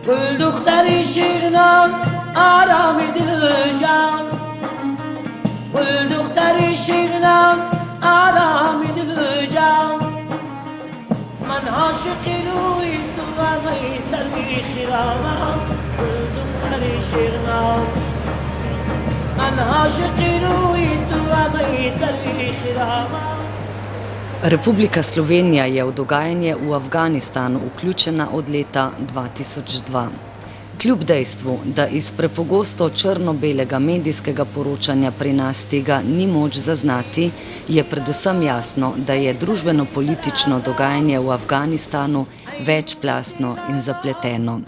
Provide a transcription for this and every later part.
دختری شیرنام آرامی دل جان دختری شیرنام آرامی دل جان من عاشقی روی تو و می سروی خیرامم دختری شیرنام من عاشقی روی تو و می سروی خیرامم. Republika Slovenija je v dogajanje v Afganistanu vključena od leta 2002. Kljub dejstvu, da iz prepogosto črno-belega medijskega poročanja pri nas tega ni moč zaznati, je predvsem jasno, da je družbeno-politično dogajanje v Afganistanu večplastno in zapleteno.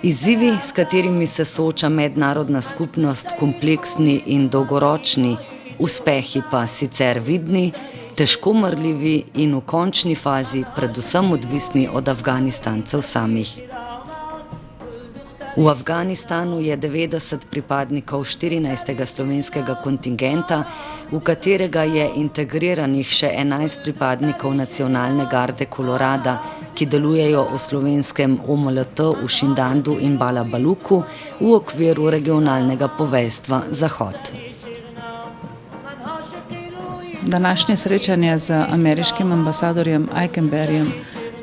Izzivi, s katerimi se sooča mednarodna skupnost, kompleksni in dolgoročni, uspehi pa sicer vidni, težko mrljivi in v končni fazi predvsem odvisni od Afganistancev samih. V Afganistanu je 90 pripadnikov 14. slovenskega kontingenta, v katerega je integriranih še 11 pripadnikov nacionalne garde Kolorada, ki delujejo v slovenskem OMLT v Šindandu in Balabaluku v okviru regionalnega poveljstva Zahod. Današnje srečanje z ameriškim ambasadorjem Eikenberryjem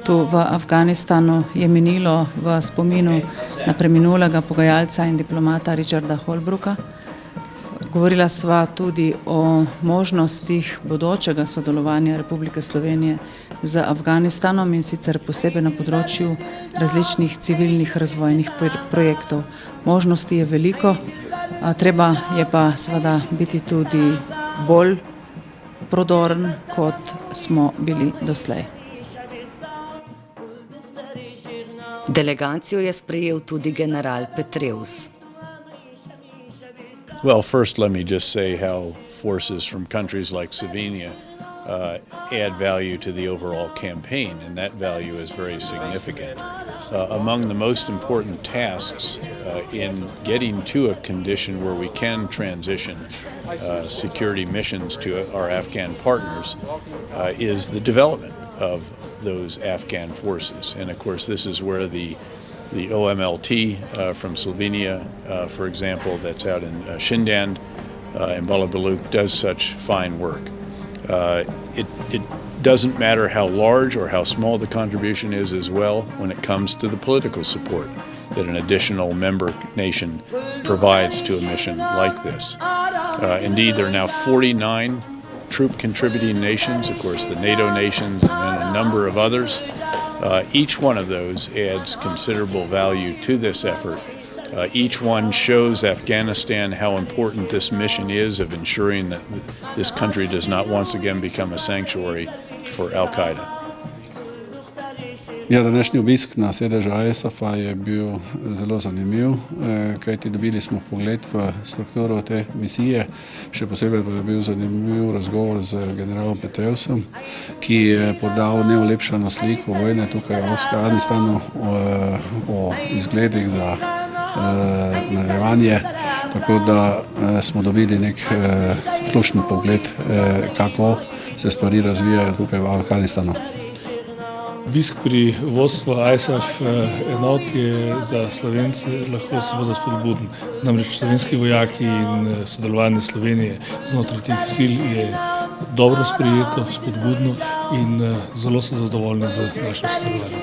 tu v Afganistanu je minilo v spominu na preminulega pogajalca in diplomata Richarda Holbrooka. Govorila sva tudi o možnostih bodočega sodelovanja Republike Slovenije z Afganistanom in sicer posebej na področju različnih civilnih razvojnih projektov. Možnosti je veliko, treba je pa seveda biti tudi bolj prodoren, kot smo bili doslej. Delegacijo je sprejel tudi general Petraeus. Well, first let me just say how forces from countries like Slovenia add value to the overall campaign, and that value is very significant. Among the most important tasks in getting to a condition where we can transition security missions to our Afghan partners is the development of those Afghan forces. And of course, this is where the OMLT from Slovenia, for example, that's out in Shindand and Balabaluk, does such fine work. It doesn't matter how large or how small the contribution is as well when it comes to the political support that an additional member nation provides to a mission like this. Indeed, there are now 49 troop contributing nations, of course the NATO nations and then a number of others. Each one of those adds considerable value to this effort. Each one shows Afghanistan how important this mission is of ensuring that this country does not once again become a sanctuary for Al-Qaeda. Ja, današnji obisk na sedežu ISAF-a je bil zelo zanimiv, kajti dobili smo pogled v strukturo te misije. Še posebej pa je bil zanimiv razgovor z generalom Petraeusom, ki je podal neolepšano sliko vojne tukaj v Afganistanu, o izgledih za nadaljevanje, tako da smo dobili nek splošen pogled, kako se stvari razvijajo tukaj v Afganistanu. Obisk pri vodstvu ISAF enot je za Slovence lahko seveda spodbuden. Namreč slovenski vojaki in sodelovanje Slovenije znotraj teh sil je dobro sprejeto, spodbudno in zelo so zadovoljni z našim sodelovanjem.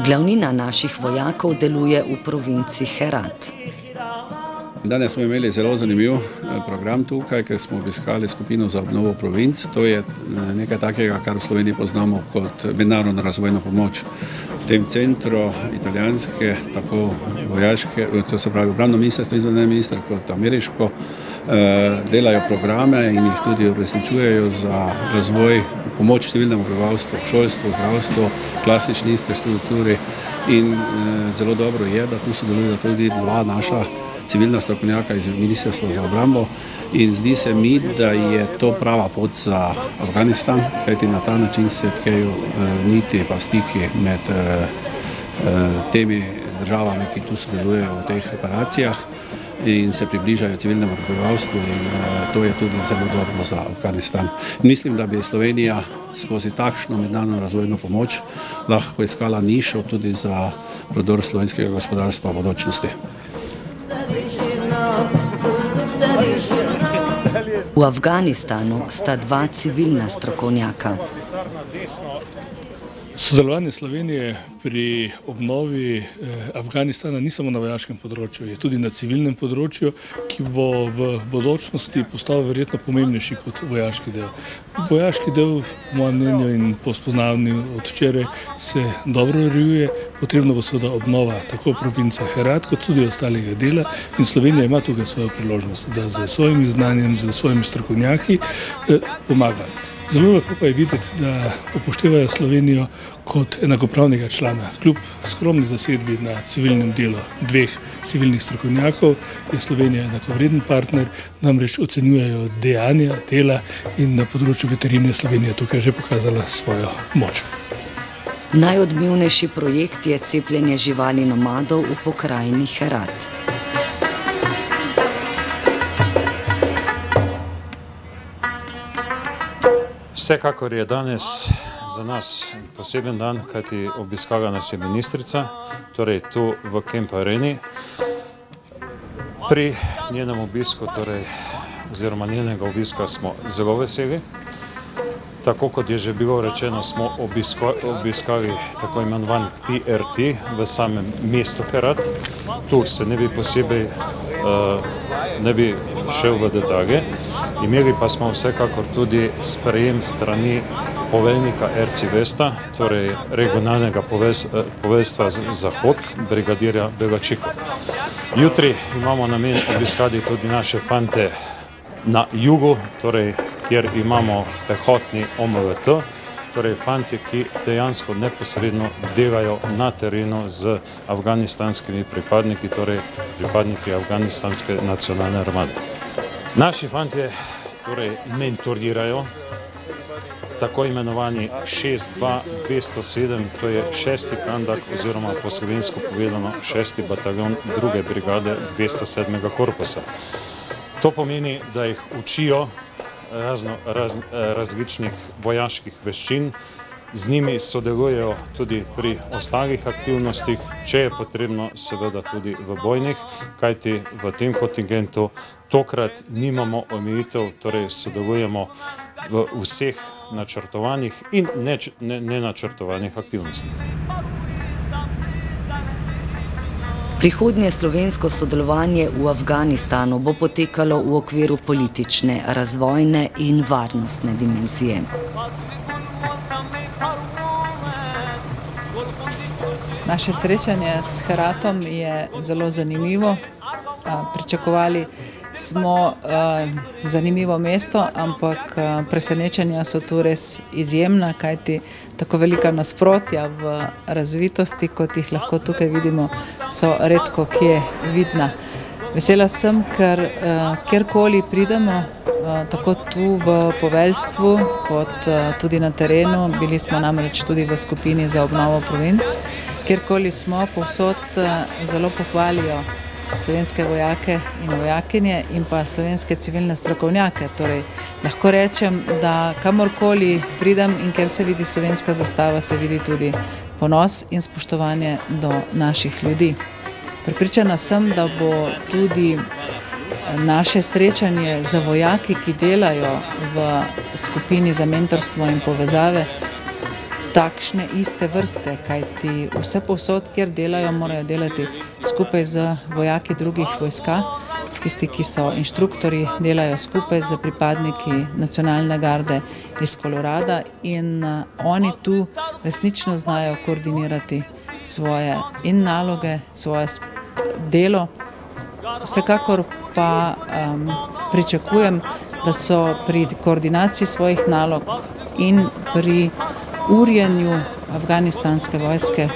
Glavnina naših vojakov deluje v provinci Herat. Danes smo imeli zelo zanimiv program tukaj, ker smo obiskali skupino za obnovo provinc. To je nekaj takega, kar v Sloveniji poznamo kot mednarodno razvojno pomoč. V tem centru italijanske, tako vojaške, to se pravi obrambno ministrstvo, izvedbeni minister kot ameriško, delajo programe in jih tudi uresničujejo za razvoj, pomoč civilnemu prebivalstvu, šolstvu, zdravstvu, klasični infrastrukturi in zelo dobro je, da tu sodelujejo tudi dva naša civilna strokovnjaka iz Ministrstva za obrambo in zdi se mi, da je to prava pot za Afganistan, kajti na ta način se tkejo niti pa stiki med temi državami, ki tu sodelujejo v teh operacijah in se približajo civilnemu prebivalstvu in to je tudi zelo dobro za Afganistan. Mislim, da bi Slovenija skozi takšno mednarodno razvojno pomoč lahko iskala nišo tudi za prodor slovenskega gospodarstva v bodočnosti. V Afganistanu sta dva civilna strokovnjaka. Sodelovanje Slovenije pri obnovi Afganistana ni samo na vojaškem področju, je tudi na civilnem področju, ki bo v bodočnosti postal verjetno pomembnejši kot vojaški del. Vojaški del, po mojem mnenju in po spoznavanju od včeraj, se dobro urejuje, potrebno bo seveda obnova tako province Herat kot tudi ostalega dela in Slovenija ima tukaj svojo priložnost, da z svojimi znanjem, z svojimi strokovnjaki pomaga. Zelo lepo pa je videti, da upoštevajo Slovenijo kot enakopravnega člana. Kljub skromni zasedbi na civilnem delu dveh civilnih strokovnjakov je Slovenija enakovreden partner, namreč ocenjujejo dejanja, dela in na področju veterine Slovenija tukaj že pokazala svojo moč. Najodmevnejši projekt je cepljenje živali nomadov v pokrajini Herat. Vsekakor je danes za nas poseben dan, kajti obiskala nas je ministrica, torej tu v Camp Areni. Pri njenem obisku, oziroma njenega obiska smo zelo veseli. Tako kot je že bilo rečeno, smo obiskali tako imenovan PRT v samem mestu Herat. Tu se ne bi posebej šel v detalje. Imeli pa smo vsekakor tudi sprejem strani poveljnika RC Vesta, torej regionalnega poveljstva Zahod, brigadirja Belačiko. Jutri imamo namen obiskati tudi naše fante na jugu, torej kjer imamo pehotni OMLT, torej fanti, ki dejansko neposredno delajo na terenu z afganistanskimi pripadniki, torej pripadniki afganistanske nacionalne armade. Naši fantje torej mentorirajo tako imenovani 6-2-207, to je 6. kandak oziroma po slovensko povedano 6. bataljon 2. brigade 207. korpusa. To pomeni, da jih učijo različnih vojaških veščin, z njimi sodelujejo tudi pri ostalih aktivnostih, če je potrebno seveda tudi v bojnih, kajti v tem kontingentu tokrat nimamo omejitev, torej sodelujemo v vseh načrtovanih in nenačrtovanih aktivnostih. Prihodnje slovensko sodelovanje v Afganistanu bo potekalo v okviru politične, razvojne in varnostne dimenzije. Naše srečanje s Heratom je zelo zanimivo. Pričakovali smo zanimivo mesto, ampak presenečenja so tu res izjemna, kajti tako velika nasprotja v razvitosti, kot jih lahko tukaj vidimo, so redko kje vidna. Vesela sem, ker kjerkoli pridemo, tako tu v poveljstvu, kot tudi na terenu, bili smo namreč tudi v skupini za obnovo provinc, kjerkoli smo, povsod zelo pohvalijo slovenske vojake in vojakinje in pa slovenske civilne strokovnjake. Torej, lahko rečem, da kamorkoli pridem in ker se vidi slovenska zastava, se vidi tudi ponos in spoštovanje do naših ljudi. Prepričana sem, da bo tudi naše srečanje za vojaki, ki delajo v skupini za mentorstvo in povezave, takšne iste vrste, kajti vse povsod, kjer delajo, morajo delati skupaj z vojaki drugih vojska. Tisti, ki so inštruktori, delajo skupaj z pripadniki nacionalne garde iz Kolorada in oni tu resnično znajo koordinirati svoje in naloge, svoje delo. Vsekakor pa pričakujem, da so pri koordinaciji svojih nalog in pri urjenju afganistanske vojske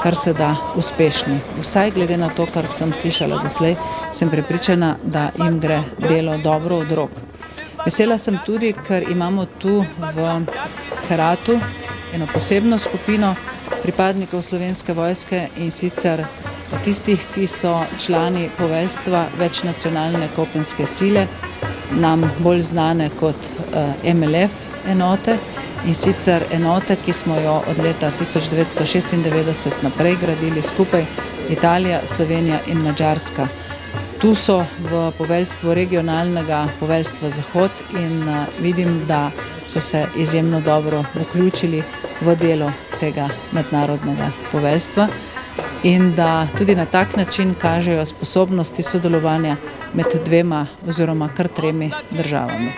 kar se da uspešni. Vsaj glede na to, kar sem slišala doslej, sem prepričana, da jim gre delo dobro od rok. Vesela sem tudi, ker imamo tu v Heratu eno posebno skupino pripadnikov slovenske vojske in sicer tistih, ki so člani poveljstva večnacionalne kopenske sile, nam bolj znane kot MLF enote, in sicer enote, ki smo jo od leta 1996 naprej gradili skupaj Italija, Slovenija in Madžarska. Tu so v poveljstvu regionalnega poveljstva Zahod in vidim, da so se izjemno dobro vključili v delo tega mednarodnega poveljstva in da tudi na tak način kažejo sposobnosti sodelovanja med dvema oziroma kar tremi državami.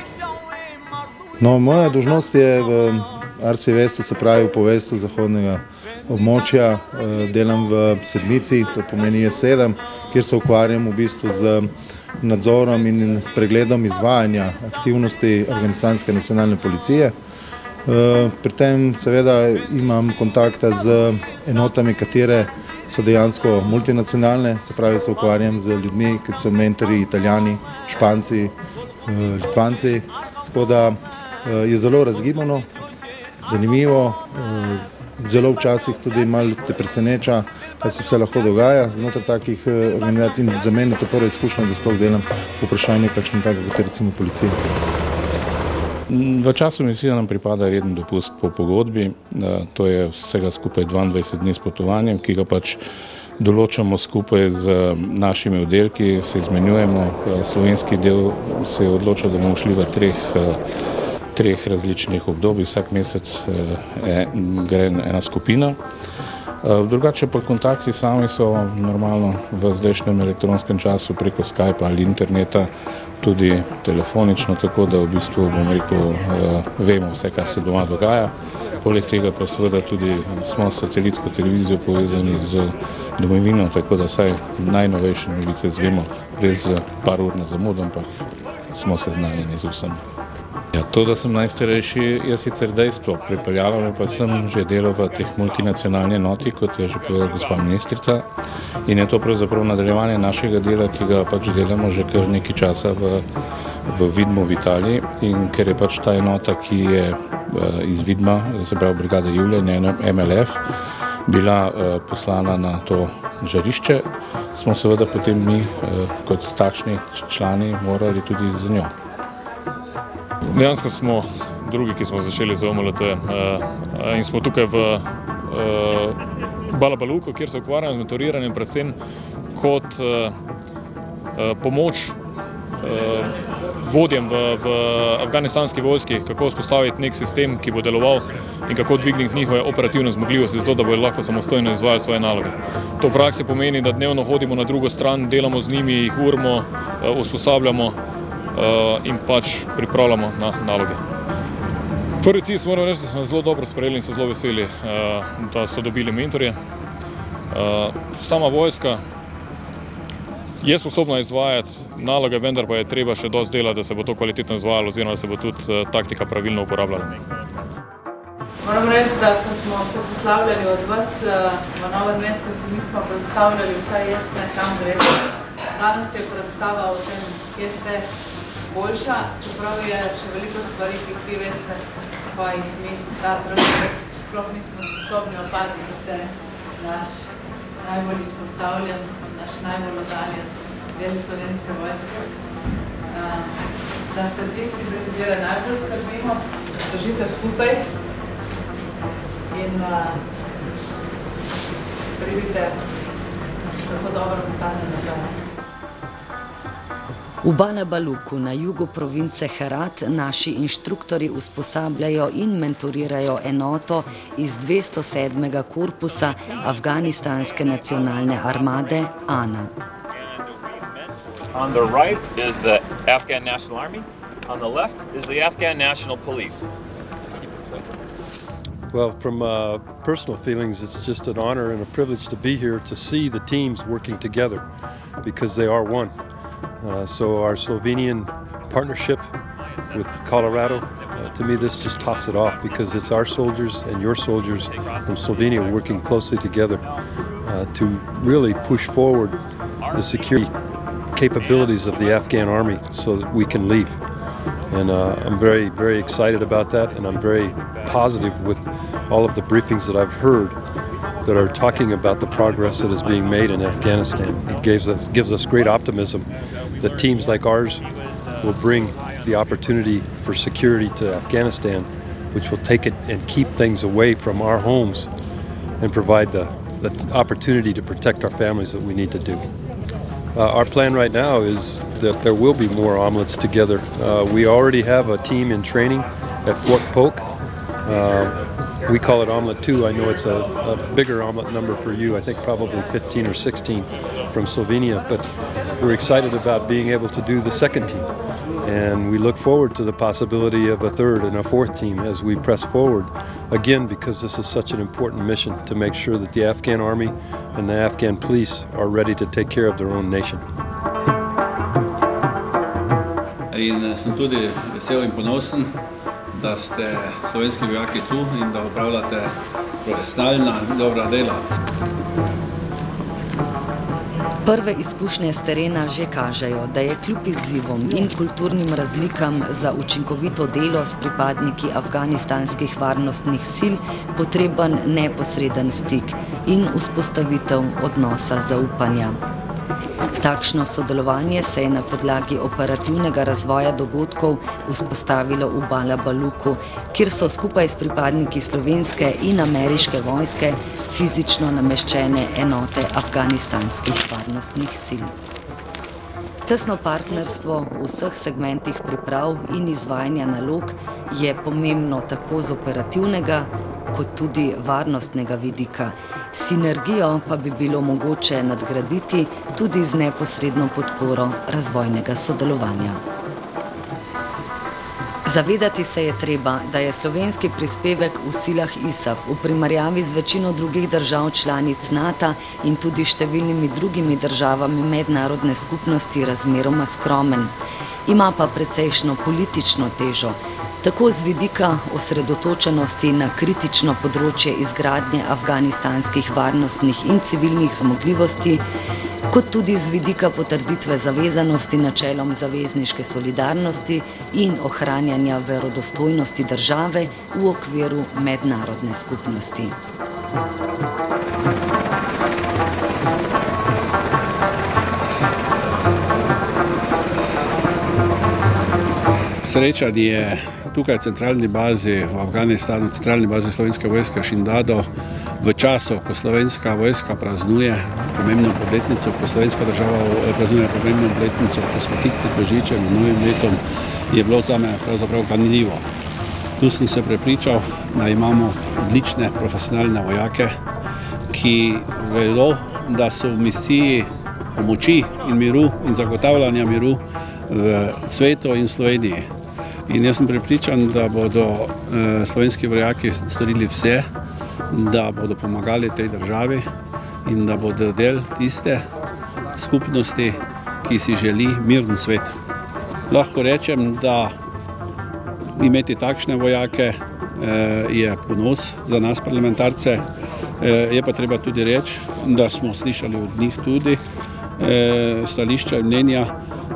No, moja dolžnost je v Arsi Vestu, se pravi v poveljstvu zahodnega območja. Delam v sedmici, to pomeni E7, kjer se ukvarjam v bistvu z nadzorom in pregledom izvajanja aktivnosti Afganistanske nacionalne policije. Pri tem seveda imam kontakta z enotami, katere so dejansko multinacionalne, se pravi se ukvarjam z ljudmi, ki so mentori Italijani, Španci, Litvanci, tako da je zelo razgibano, zanimivo, zelo včasih tudi malo te preseneča, kaj se vse lahko dogaja znotraj takih organizacij in za mene je to prva izkušnja, da sploh delam po vprašanju kakšne tako kot recimo policije. V času misije nam pripada reden dopust po pogodbi, to je vsega skupaj 22 dni s potovanjem, ki ga pač določamo skupaj z našimi oddelki, se izmenjujemo. Slovenski del se je odločil, da bomo šli v treh različnih obdobij, vsak mesec gre ena skupina. Drugače pa kontakti sami so normalno v zdajšnjem elektronskem času preko Skypa ali interneta, tudi telefonično, tako da v bistvu, bom rekel, vemo vse, kar se doma dogaja. Poleg tega pa seveda tudi smo s satelitsko televizijo povezani z domovino, tako da vsaj najnovejše novice zvemo, res par ur na zamudo, ampak smo seznanjeni z vsem. Ja, to, da sem najstarejši, je sicer dejstvo. Pripeljalo me pa sem že delo v teh multinacionalni enoti, kot je že povedala gospa ministrica. In je to pravzaprav nadaljevanje našega dela, ki ga pač delamo že kar nekaj časa v Vidmu v Italiji. In ker je pač ta enota, ki je iz Vidma, se pravi brigada Julija, MLF, bila poslana na to žarišče, smo seveda potem mi kot takšni člani morali tudi za njo. Dejansko smo drugi, ki smo začeli z OMLT in smo tukaj v Balabaluku, kjer se ukvarjamo z mentoriranjem predvsem kot pomoč vodjem v afganistanski vojski, kako vzpostaviti nek sistem, ki bo deloval in kako dvigniti njihove operativne zmogljivosti, zato da bodo lahko samostojno izvajali svoje naloge. To v praksi pomeni, da dnevno hodimo na drugo stran, delamo z njimi, jih urimo, usposabljamo in pač pripravljamo na naloge. Prvi tis moram reči, da smo zelo dobro sprejeli in se zelo veseli, da so dobili mentorje. Sama vojska je sposobna izvajati naloge, vendar pa je treba še dosti dela, da se bo to kvalitetno izvajalo oziroma da se bo tudi taktika pravilno uporabljala. Moram reči, da ko smo se poslavljali od vas v Novem mestu, si nismo predstavljali vsaj jasne, kam greste. Danes je predstava o tem, kje ste boljša, čeprav je še veliko stvari, ki ti veste, pa jih mi ta trenutek sploh nismo sposobni opaziti, da ste naš najbolj izpostavljen, naš najbolj oddaljen del slovenske vojske. Da ste tisti, za katere najbolj skrbimo, držite skupaj in pridite, kako dobro ostane nazaj. V Balabaluku na jugu province Herat naši inštruktori usposabljajo in mentorirajo enoto iz 207. korpusa Afganistanske nacionalne armade ANA. On the right is the Afghan National Army, on the left is the Afghan National Police. Well, from personal feelings, it's just an honor and a privilege to be here to see the teams working together because they are one. So our Slovenian partnership with Colorado, to me this just tops it off because it's our soldiers and your soldiers from Slovenia working closely together to really push forward the security capabilities of the Afghan army so that we can leave. And I'm very, very excited about that, and I'm very positive with all of the briefings that I've heard that are talking about the progress that is being made in Afghanistan. It gives us great optimism that teams like ours will bring the opportunity for security to Afghanistan, which will take it and keep things away from our homes and provide the opportunity to protect our families that we need to do. Our plan right now is that there will be more omelets together. We already have a team in training at Fort Polk. We call it Omelet 2. I know it's a bigger omelet number for you. I think probably 15 or 16 from Slovenia. But we're excited about being able to do the second team. And we look forward to the possibility of a third and a fourth team as we press forward. Again, because this is such an important mission to make sure that the Afghan army and the Afghan police are ready to take care of their own nation. In sem tudi vesel in ponosen, da ste slovenski vojaki tu in da opravljate profesionalna in dobra dela. Prve izkušnje s terena že kažejo, da je kljub izzivom in kulturnim razlikam za učinkovito delo s pripadniki afganistanskih varnostnih sil potreben neposreden stik in vzpostavitev odnosa zaupanja. Takšno sodelovanje se je na podlagi operativnega razvoja dogodkov vzpostavilo v Balabaluku, kjer so skupaj s pripadniki slovenske in ameriške vojske fizično nameščene enote afganistanskih varnostnih sil. Tesno partnerstvo v vseh segmentih priprav in izvajanja nalog je pomembno tako z operativnega kot tudi varnostnega vidika. Sinergijo pa bi bilo mogoče nadgraditi tudi z neposredno podporo razvojnega sodelovanja. Zavedati se je treba, da je slovenski prispevek v silah ISAF v primerjavi z večino drugih držav članic NATO in tudi številnimi drugimi državami mednarodne skupnosti razmeroma skromen. Ima pa precejšno politično težo, tako z vidika osredotočenosti na kritično področje izgradnje afganistanskih varnostnih in civilnih zmogljivosti, kot tudi z vidika potrditve zavezanosti načelom zavezniške solidarnosti in ohranjanja verodostojnosti države v okviru mednarodne skupnosti. Srečanje tukaj v centralni bazi v Afganistanu, centralni bazi slovenske vojske Šindado, v času, ko slovenska vojska praznuje pomembno obletnico, ko slovenska država praznuje pomembno obletnico, ko smo tik pred Božičem in novim letom, je bilo zame pravzaprav ganljivo. Tu sem se prepričal, da imamo odlične profesionalne vojake, ki vedo, da so v misiji pomoči in miru in zagotavljanja miru v svetu in Sloveniji. In jaz sem prepričan, da bodo slovenski vojaki storili vse, da bodo pomagali tej državi in da bodo del tiste skupnosti, ki si želi miren svet. Lahko rečem, da imeti takšne vojake je ponos za nas parlamentarce. Je pa treba tudi reči, da smo slišali od njih tudi stališča in mnenja,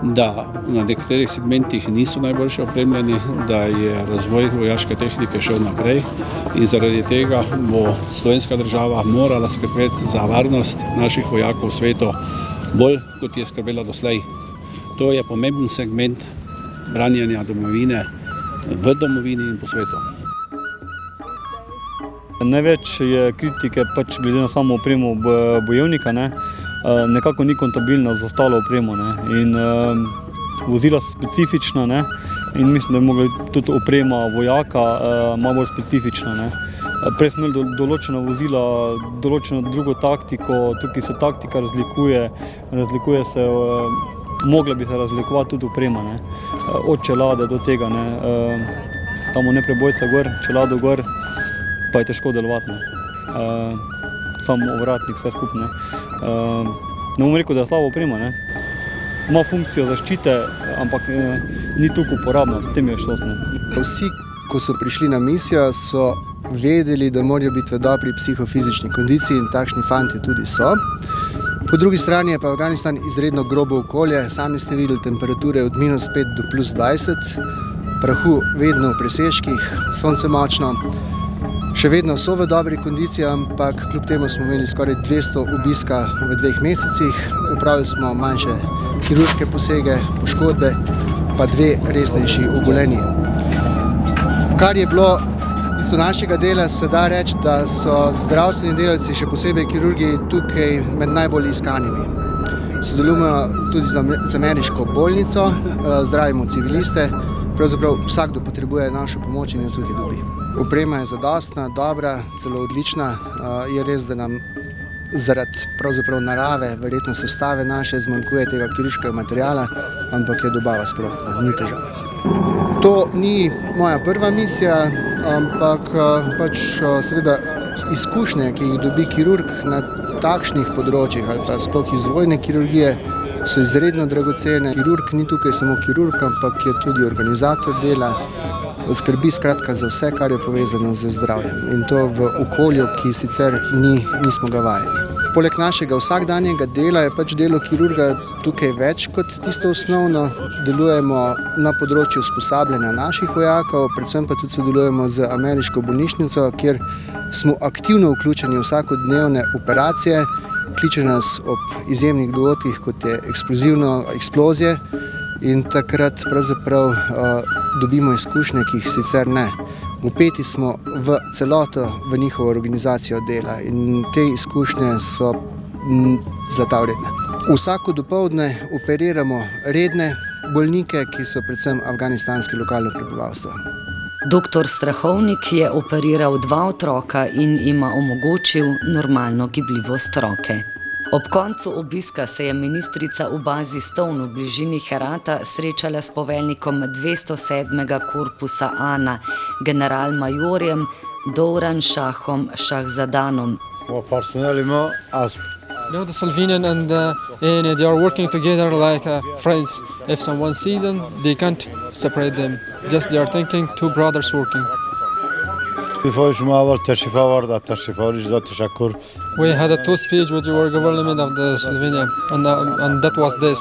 da na nekaterih segmentih niso najboljše opremljeni, da je razvoj vojaške tehnike šel naprej in zaradi tega bo slovenska država morala skrbeti za varnost naših vojakov v svetu bolj, kot je skrbela doslej. To je pomemben segment branjenja domovine v domovini in po svetu. Največ je kritike pač glede na samo opremo bojevnika, nekako ni kompatibilna z ostalo opremo. In vozila so specifična in mislim, da je mogla tudi oprema vojaka malo bolj specifična. Prej smo imeli določena vozila, določeno drugo taktiko, tukaj se taktika razlikuje se, mogla bi se razlikovati tudi oprema, od čelade do tega, tam neprebojca gor, čelado gor, pa je težko delovati. Samo ovratnik, vse skupne. Ne bom rekel, da je slaba oprema. Ima funkcijo zaščite, ampak ni toliko uporabna, v tem je šlo. Vsi, ko so prišli na misijo, so vedeli, da morajo biti v dobri psihofizični kondiciji in takšni fanti tudi so. Po drugi strani je pa Afganistan izredno grobo okolje, sami ste videli temperature od -5 do +20, prahu vedno v presežkih, sonce močno. še vedno so v dobri kondiciji, ampak kljub temu smo imeli skoraj 200 obiska v 2 mesecih. Upravili smo manjše kirurške posege, poškodbe, pa 2 resnejši obolenji. Kar je bilo v bistvu našega dela, se da reči, da so zdravstveni delavci, še posebej kirurgi, tukaj med najbolj iskanimi. Sodelujemo tudi z ameriško bolnico, zdravimo civiliste, pravzaprav vsakdo potrebuje našo pomoč in jo tudi dobi. Oprema je zadostna, dobra, celo odlična. Je res, da nam zaradi pravzaprav narave, verjetno sestave naše, zmanjkuje tega kirurškega materiala, ampak je dobava sprotna, ni težav. To ni moja prva misija, ampak seveda izkušnje, ki jih dobi kirurg na takšnih področjih ali pa sploh izvojne kirurgije, so izredno dragocene. Kirurg ni tukaj samo kirurg, ampak je tudi organizator dela, skrbi skratka za vse, kar je povezano z zdravjem, in to v okolju, ki sicer nismo ga vajeni. Poleg našega vsakdanjega dela je delo kirurga tukaj več kot tisto osnovno. Delujemo na področju usposabljanja naših vojakov, predvsem pa tudi sodelujemo z ameriško bolnišnico, kjer smo aktivno vključeni v vsakodnevne operacije. Kliče nas ob izjemnih dogodkih, kot je eksplozije, in takrat pravzaprav dobimo izkušnje, ki jih sicer ne. Vpeti smo v celoto v njihovo organizacijo dela in te izkušnje so zlata vredne. Vsako dopoldne operiramo redne bolnike, ki so predvsem afganistanski lokalno prebivalstvo. Doktor Strahovnik je operiral 2 otroka in ima omogočil normalno gibljivost roke. Ob koncu obiska se je ministrica v bazi Stone v bližini Herata srečala s poveljnikom 207. korpusa ANA, generalmajorjem Douran Shahom Shahzadanom. The Slovenian and the ANA, they are working together like friends. If someone sees them, they can't separate them. Just they are thinking 2 brothers working. We had a 2 speech with the government of the Slovenia, and that was this.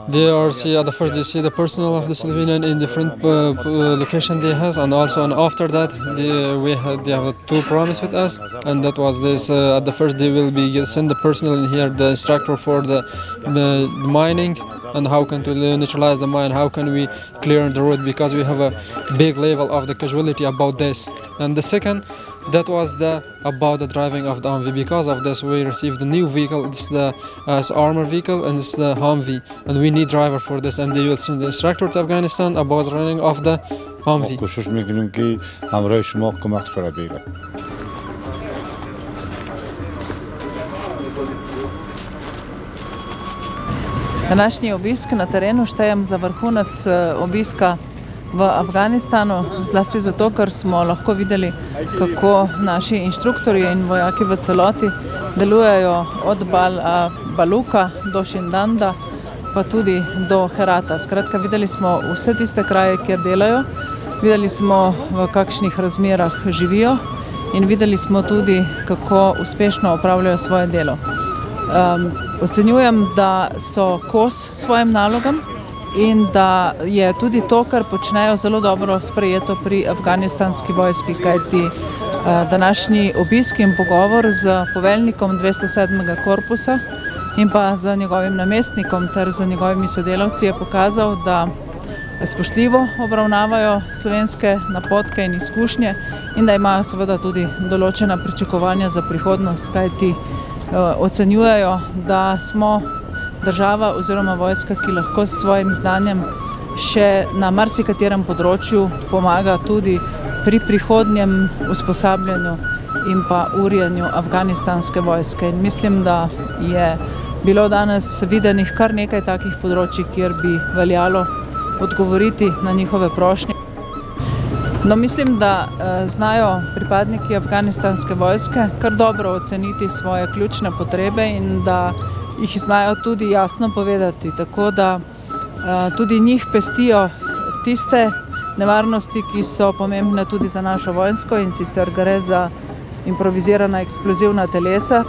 They are at the first they see the personnel of the Slovenian in different location they have, and also after that they have 2 promise with us, and that was this. At the first they will be send the personnel in here, the instructor for the mining, and how can to neutralize the mine, how can we clear the road, because we have a big level of the casualty about this. And the second, that was about the driving of the Humvee. Because of this, we received the new vehicle. It's the armor vehicle, and it's the Humvee, and we need driver for this. And they will send the instructor to Afghanistan about running of the Humvee. Današnji obisk na terenu štejem za vrhunec obiska v Afganistanu, zlasti zato, ker smo lahko videli, kako naši inštruktorji in vojaki v celoti delujejo od Baluka do Šindanda, pa tudi do Herata. Skratka, videli smo vse tiste kraje, kjer delajo, videli smo, v kakšnih razmerah živijo, in videli smo tudi, kako uspešno opravljajo svoje delo. Ocenjujem, da so kos svojim nalogam in da je tudi to, kar počnejo, zelo dobro sprejeto pri afganistanski vojski, kajti današnji obisk in pogovor z poveljnikom 207. korpusa in pa z njegovim namestnikom ter z njegovimi sodelavci je pokazal, da spoštljivo obravnavajo slovenske napotke in izkušnje in da imajo seveda tudi določena pričakovanja za prihodnost, kajti ocenjujejo, da smo država oziroma vojska, ki lahko s svojim znanjem še na marsikaterem področju pomaga tudi pri prihodnjem usposabljanju in pa urjenju afganistanske vojske. In mislim, da je bilo danes videnih kar nekaj takih področji, kjer bi veljalo odgovoriti na njihove prošnje. No, mislim, da znajo pripadniki afganistanske vojske kar dobro oceniti svoje ključne potrebe in da jih znajo tudi jasno povedati, tako da tudi njih pestijo tiste nevarnosti, ki so pomembne tudi za našo vojsko, in sicer gre za improvizirana eksplozivna telesa,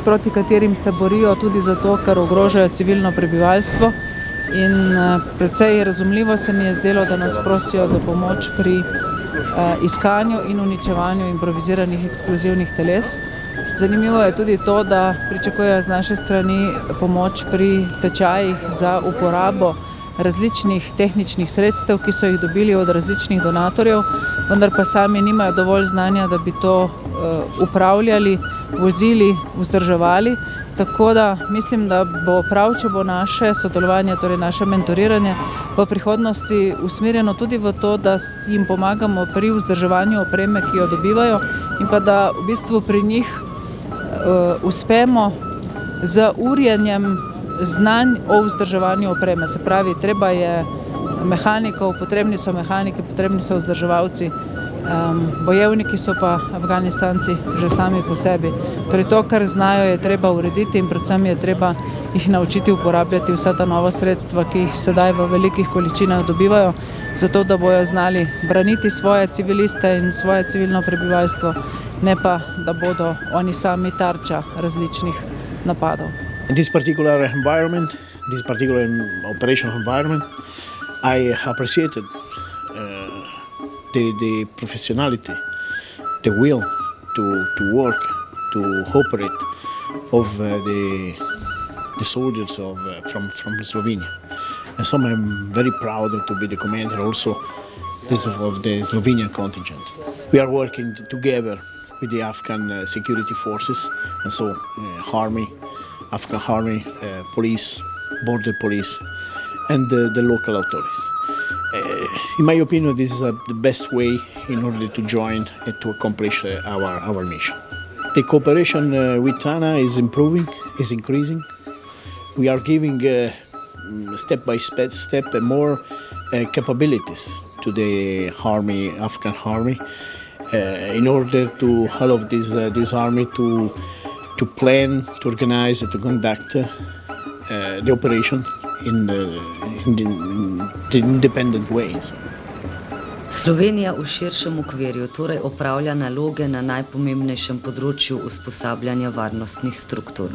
proti katerim se borijo tudi zato, ker ogrožajo civilno prebivalstvo, in precej razumljivo se mi je zdelo, da nas prosijo za pomoč pri iskanju in uničevanju improviziranih eksplozivnih teles. Zanimivo je tudi to, da pričakujejo z naše strani pomoč pri tečajih za uporabo različnih tehničnih sredstev, ki so jih dobili od različnih donatorjev, vendar pa sami nimajo dovolj znanja, da bi to upravljali, vozili, vzdrževali. Tako da mislim, da bo prav, če bo naše sodelovanje, torej naše mentoriranje v prihodnosti usmerjeno tudi v to, da jim pomagamo pri vzdrževanju opreme, ki jo dobivajo, in pa da v bistvu pri njih uspemo z urjenjem znanj o vzdrževanju opreme. Se pravi, treba je mehanikov, potrebni so mehaniki, potrebni so vzdrževalci, bojevniki so pa Afganistanci že sami po sebi. Torej to, kar znajo, je treba urediti in predvsem je treba jih naučiti uporabljati vsa ta nova sredstva, ki jih sedaj v velikih količinah dobivajo, zato da bojo znali braniti svoje civiliste in svoje civilno prebivalstvo, ne pa, da bodo oni sami tarča različnih napadov. In this particular environment, this particular operational environment, I appreciated the professionality, the will to work, to operate of the soldiers from Slovenia. And so I'm very proud to be the commander also of the Slovenian contingent. We are working together with the Afghan security forces, and so army, Afghan army, police, border police, and the local authorities. In my opinion, this is the best way in order to join and to accomplish our mission. The cooperation with TANA is improving, is increasing. We are giving step by step more capabilities to the army, Afghan army, in order to allow this army to plan, to organize, to conduct the operation in the independent ways. Slovenija v širšem okvirju torej opravlja naloge na najpomembnejšem področju usposabljanja varnostnih struktur.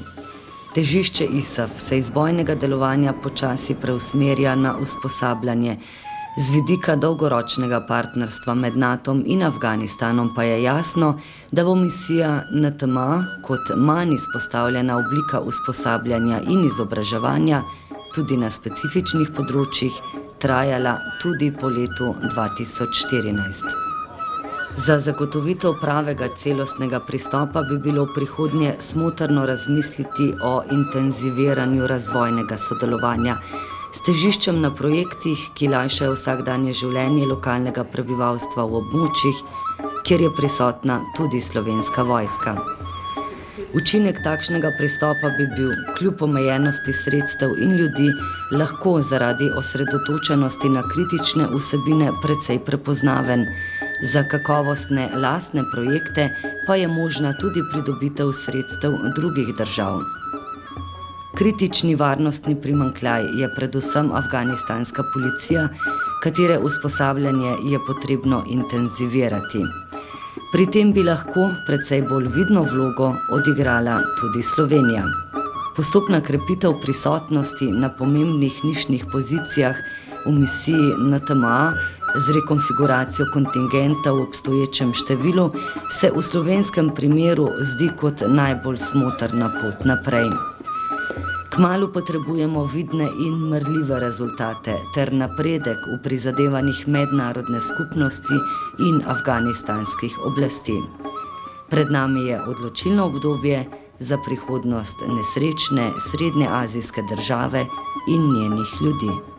Težišče ISAF se iz bojnega delovanja počasi preusmerja na usposabljanje. Z vidika dolgoročnega partnerstva med NATO-om in Afganistanom pa je jasno, da bo misija NTMA kot manj izpostavljena oblika usposabljanja in izobraževanja tudi na specifičnih področjih trajala tudi po letu 2014. Za zagotovitev pravega celostnega pristopa bi bilo v prihodnje smotrno razmisliti o intenziviranju razvojnega sodelovanja s težiščem na projektih, ki lajšajo vsakdanje življenje lokalnega prebivalstva v območjih, kjer je prisotna tudi slovenska vojska. Učinek takšnega pristopa bi bil kljub omejenosti sredstev in ljudi lahko zaradi osredotočenosti na kritične vsebine precej prepoznaven. Za kakovostne lastne projekte pa je možna tudi pridobitev sredstev drugih držav. Kritični varnostni primanjkljaj je predvsem afganistanska policija, katere usposabljanje je potrebno intenzivirati. Pri tem bi lahko precej bolj vidno vlogo odigrala tudi Slovenija. Postopna krepitev prisotnosti na pomembnih nišnih pozicijah v misiji NTMA z rekonfiguracijo kontingenta v obstoječem številu se v slovenskem primeru zdi kot najbolj smotrna pot naprej. Kmalu potrebujemo vidne in merljive rezultate ter napredek v prizadevanjih mednarodne skupnosti in afganistanskih oblasti. Pred nami je odločilno obdobje za prihodnost nesrečne srednjeazijske države in njenih ljudi.